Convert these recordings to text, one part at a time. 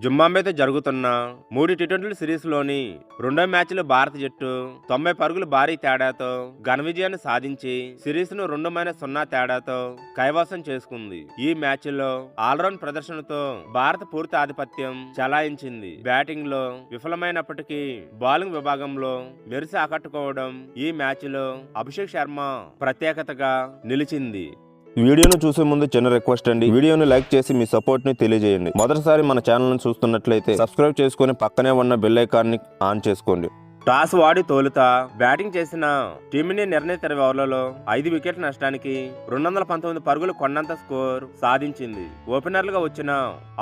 జింబాబ్వేతో జరుగుతున్న 3 టీ20 సిరీస్లోని రెండో మ్యాచ్లో భారత జట్టు 90 పరుగుల భారీ తేడాతో ఘన విజయాన్ని సాధించి సిరీస్ను 2-0 తేడాతో కైవసం చేసుకుంది. ఈ మ్యాచ్లో ఆల్రౌండ్ ప్రదర్శనతో భారత పూర్తి ఆధిపత్యం చెలాయించింది. బ్యాటింగ్లో విఫలమైనప్పటికీ బౌలింగ్ విభాగంలో మెరిసి ఆకట్టుకోవడం ఈ మ్యాచ్లో అభిషేక్ శర్మ ప్రత్యేకతగా నిలిచింది. వీడియోను చూసే ముందు చిన్న రిక్వెస్ట్ అండి, వీడియోను లైక్ చేసి మీ సపోర్ట్ ని తెలియజేయండి. మొదటిసారి మన ఛానల్ ను చూస్తున్నట్లయితే సబ్స్క్రైబ్ చేసుకుని పక్కనే ఉన్న బెల్ ఐకాన్ ని ఆన్ చేసుకోండి. టాస్ వాడి తోలుత బ్యాటింగ్ చేసిన టీమిండియా నిర్ణీత 20 ఓవర్లలో 5 వికెట్ల నష్టానికి 219 పరుగులు కొన్నంత స్కోర్ సాధించింది. ఓపెనర్లుగా వచ్చిన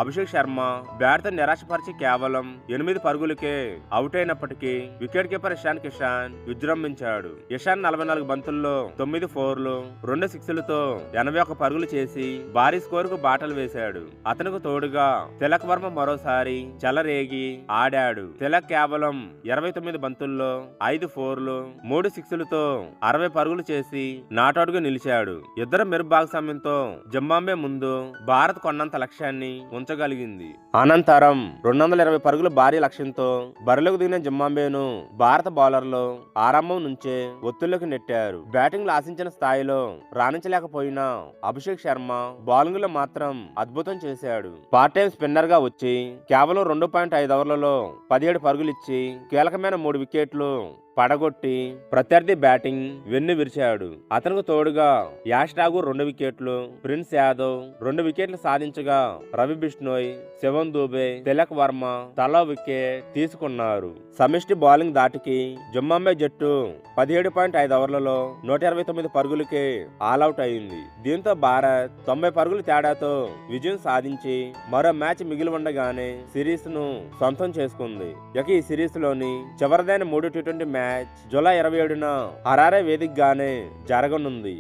అభిషేక్ శర్మ బ్యాట్తో నిరాశపరిచి కేవలం 8 పరుగులకే అవుట్ అయినప్పటికీ వికెట్ కీపర్ ఇషాన్ కిషాన్ విజృంభించాడు. ఇషాన్ 44 బంతుల్లో 9 ఫోర్లు 2 సిక్స్లతో 81 పరుగులు చేసి భారీ స్కోర్ కు బాటలు వేశాడు. అతనికి తోడుగా తిలక్ వర్మ మరోసారి చెలరేగి ఆడాడు. తిలక్ కేవలం 29 బంతుల్లో 5 ఫోర్లు 3 సిక్స్లతో 60 పరుగులు చేసి నాట్అవుట్ గా నిలిచాడు. ఇద్దరు మెరుపు భాగస్వామ్యంతో జింబాబ్వే ముందు భారత్ కొన్నంత లక్ష్యాన్ని ఉంచగలిగింది. అనంతరం 220 పరుగుల భారీ లక్ష్యంతో బరిలోకి దిగిన జింబాబ్వేను భారత బౌలర్లు ఆరంభం నుంచే ఒత్తిళ్లకు నెట్టారు. బ్యాటింగ్ లో ఆశించిన స్థాయిలో రాణించలేకపోయినా అభిషేక్ శర్మ బౌలింగ్ లో మాత్రం అద్భుతం చేశాడు. పార్ట్ టైం స్పిన్నర్ గా వచ్చి కేవలం 2.5 ఓవర్లలో 17 పరుగులిచ్చి కీలకమైన 3 వికెట్లు పడగొట్టి ప్రత్యర్థి బ్యాటింగ్ వెన్ను విరిచాడు. అతనికి తోడుగా యాష్ ఠాగూర్ 2 వికెట్లు, ప్రిన్స్ యాదవ్ 2 వికెట్లు సాధించగా రవి బిష్ణోయ్, శివం దూబే, తిలక్ వర్మ తలా వికెట్ తీసుకున్నారు. సమిష్టి బౌలింగ్ దాటికి జింబాబ్వే జట్టు 17.5 ఓవర్లలో 129 పరుగులకే ఆల్అౌట్ అయింది. దీంతో భారత్ 90 పరుగుల తేడాతో విజయం సాధించి మరో మ్యాచ్ మిగిలి ఉండగానే సిరీస్ ను సొంతం చేసుకుంది. ఇక ఈ సిరీస్ లోని చివరిదైన 3 టీ20 మ్యాచ్ జూలై 27న హరారే వేదికగానే జరగనుంది.